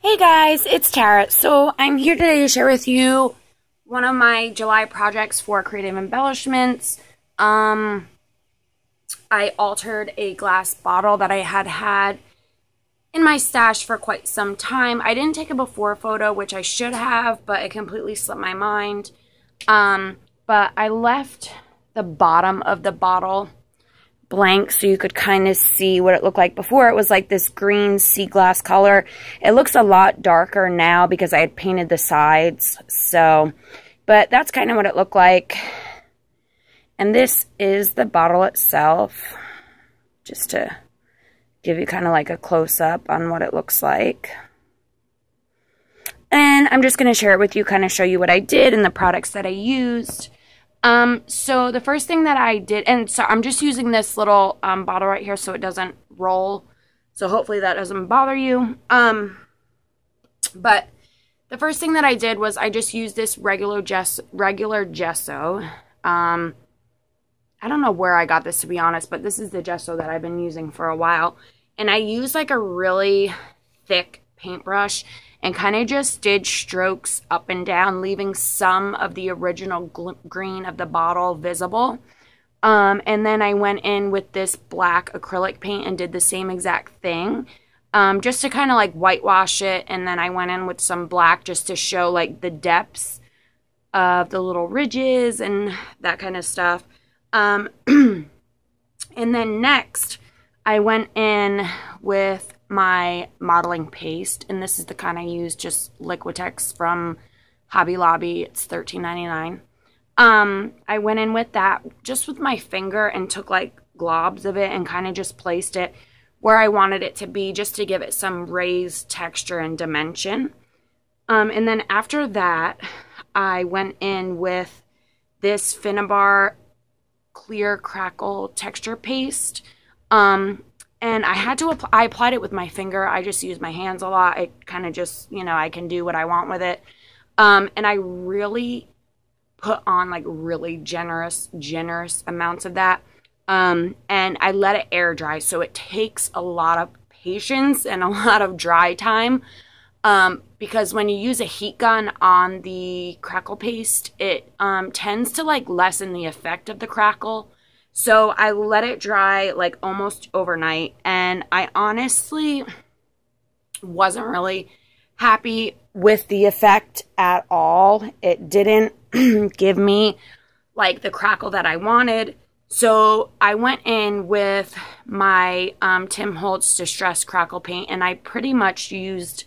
Hey guys, it's Tara. So I'm here today to share with you one of my July projects for Creative Embellishments. I altered a glass bottle that I had in my stash for quite some time. I didn't take a before photo, which I should have, but it completely slipped my mind. But I left the bottom of the bottle blank so you could kind of see what it looked like before. It was like this green sea glass color. It looks a lot darker now because I had painted the sides. So, but that's kind of what it looked like. And this is the bottle itself, just to give you kind of like a close-up on what it looks like. And I'm just going to share it with you, kind of show you what I did and the products that I used. So the first thing that I did, and so I'm just using this little bottle right here so it doesn't roll. So hopefully that doesn't bother you. But the first thing that I did was I just used this regular gesso. I don't know where I got this, to be honest, but this is the gesso that I've been using for a while. And I used like a really thick paintbrush and kind of just did strokes up and down, leaving some of the original green of the bottle visible. And then I went in with this black acrylic paint and did the same exact thing, just to kind of like whitewash it. And then I went in with some black just to show like the depths of the little ridges and that kind of stuff. And then next, I went in with my modeling paste, and this is the kind I use, just Liquitex from Hobby Lobby. It's $13.99. I went in with that just with my finger and took like globs of it and kind of just placed it where I wanted it to be, just to give it some raised texture and dimension. And then after that, I went in with this Finnabar clear crackle texture paste. And I had to I applied it with my finger. I just use my hands a lot. It kind of just, you know, I can do what I want with it. And I really put on like really generous amounts of that. And I let it air dry. So it takes a lot of patience and a lot of dry time. Because when you use a heat gun on the crackle paste, it tends to like lessen the effect of the crackle. So I let it dry like almost overnight, and I honestly wasn't really happy with the effect at all. It didn't give me like the crackle that I wanted. So I went in with my Tim Holtz Distress Crackle Paint, and I pretty much used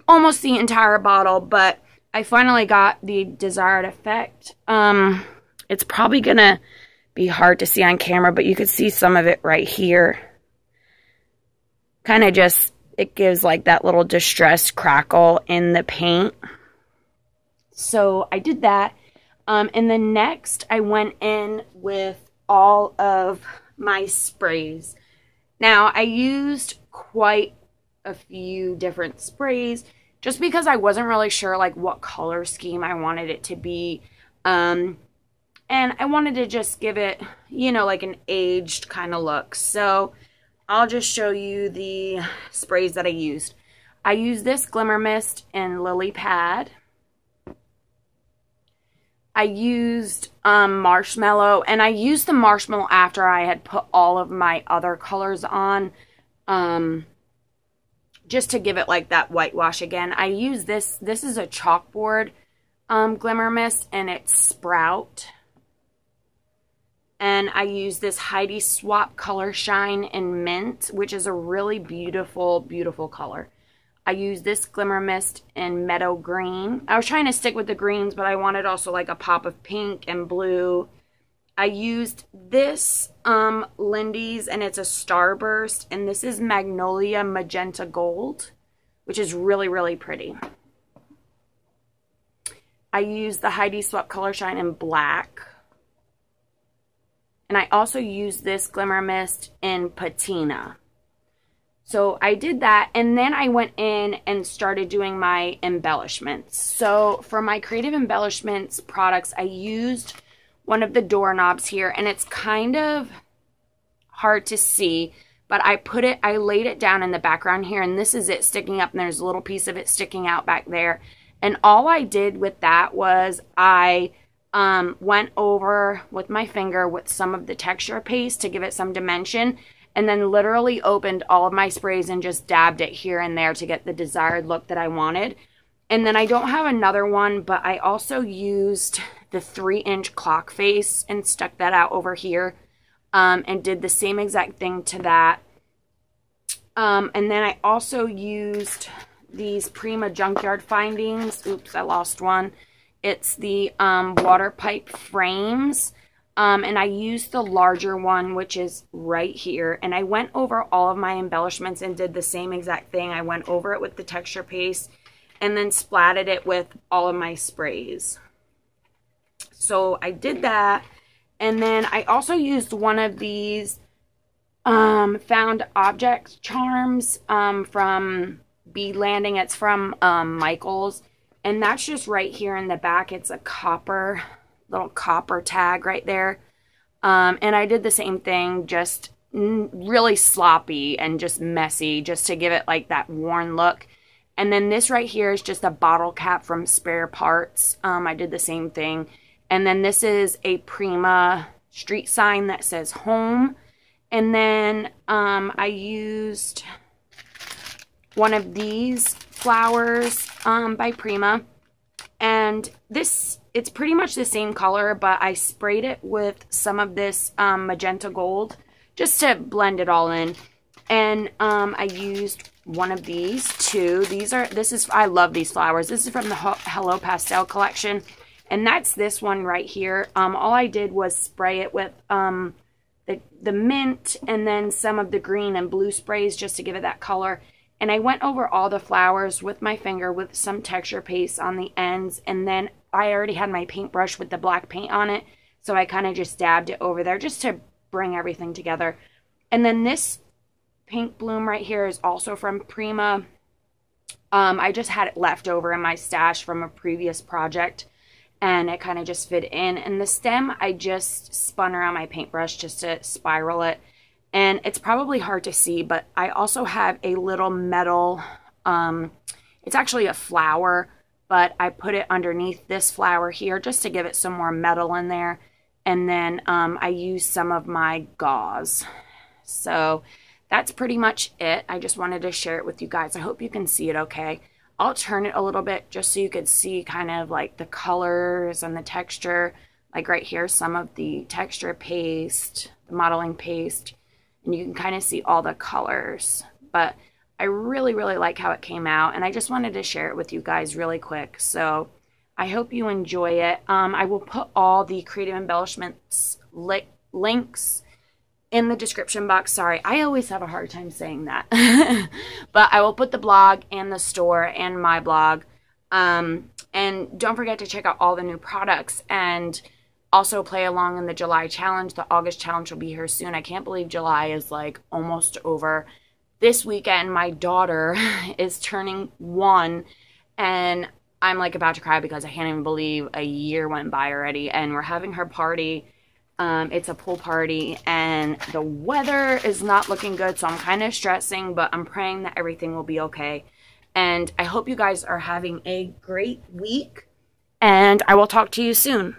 almost the entire bottle, but I finally got the desired effect. It's probably gonna be hard to see on camera, but you could see some of it right here. Kind of just, it gives like that little distressed crackle in the paint. So I did that. And then next I went in with all of my sprays. Now I used quite a few different sprays just because I wasn't really sure like what color scheme I wanted it to be. And I wanted to just give it, you know, like an aged kind of look. So I'll just show you the sprays that I used. I used this Glimmer Mist in Lily Pad. I used Marshmallow, and I used the Marshmallow after I had put all of my other colors on, just to give it like that whitewash again. I used this. This is a chalkboard Glimmer Mist, and it's Sprout. And I use this Heidi Swap Color Shine in Mint, which is a really beautiful, beautiful color. I use this Glimmer Mist in Meadow Green. I was trying to stick with the greens, but I wanted also like a pop of pink and blue. I used this Lindy's, and it's a Starburst, and this is Magnolia Magenta Gold, which is really, really pretty. I used the Heidi Swap Color Shine in Black. And I also used this Glimmer Mist in Patina. So I did that, and then I went in and started doing my embellishments. So for my Creative Embellishments products, I used one of the doorknobs here, and it's kind of hard to see, but I laid it down in the background here, and this is it sticking up, and there's a little piece of it sticking out back there. And all I did with that was I went over with my finger with some of the texture paste to give it some dimension, and then literally opened all of my sprays and just dabbed it here and there to get the desired look that I wanted. And then I don't have another one, but I also used the 3-inch clock face and stuck that out over here. And did the same exact thing to that. And then I also used these Prima Junkyard Findings. Oops, I lost one. It's the water pipe frames. And I used the larger one, which is right here. And I went over all of my embellishments and did the same exact thing. I went over it with the texture paste and then splatted it with all of my sprays. So I did that. And then I also used one of these found object charms from Bead Landing. It's from Michaels. And that's just right here in the back. It's a little copper tag right there. And I did the same thing, just really sloppy and just messy, just to give it like that worn look. And then this right here is just a bottle cap from Spare Parts. I did the same thing. And then this is a Prima street sign that says home. And then I used one of these flowers by Prima. And this, it's pretty much the same color, but I sprayed it with some of this magenta gold just to blend it all in. And I used one of these too. I love these flowers. This is from the Hello Pastel collection. And that's this one right here. All I did was spray it with the mint and then some of the green and blue sprays just to give it that color. And I went over all the flowers with my finger with some texture paste on the ends. And then I already had my paintbrush with the black paint on it. So I kind of just dabbed it over there just to bring everything together. And then this pink bloom right here is also from Prima. I just had it left over in my stash from a previous project. And it kind of just fit in. And the stem, I just spun around my paintbrush just to spiral it. And it's probably hard to see, but I also have a little metal, it's actually a flower, but I put it underneath this flower here just to give it some more metal in there. And then I used some of my gauze. So that's pretty much it. I just wanted to share it with you guys. I hope you can see it okay. I'll turn it a little bit just so you could see kind of like the colors and the texture. Like right here, some of the texture paste, the modeling paste, and you can kind of see all the colors. But I really, really like how it came out, and I just wanted to share it with you guys really quick. So I hope you enjoy it. I will put all the Creative Embellishments links in the description box. Sorry, I always have a hard time saying that. But I will put the blog and the store and my blog. And don't forget to check out all the new products and also play along in the July challenge. The August challenge will be here soon. I can't believe July is like almost over. This weekend, my daughter is turning 1, and I'm like about to cry because I can't even believe a year went by already, and we're having her party. It's a pool party, and the weather is not looking good, so I'm kind of stressing, but I'm praying that everything will be okay. And I hope you guys are having a great week, and I will talk to you soon.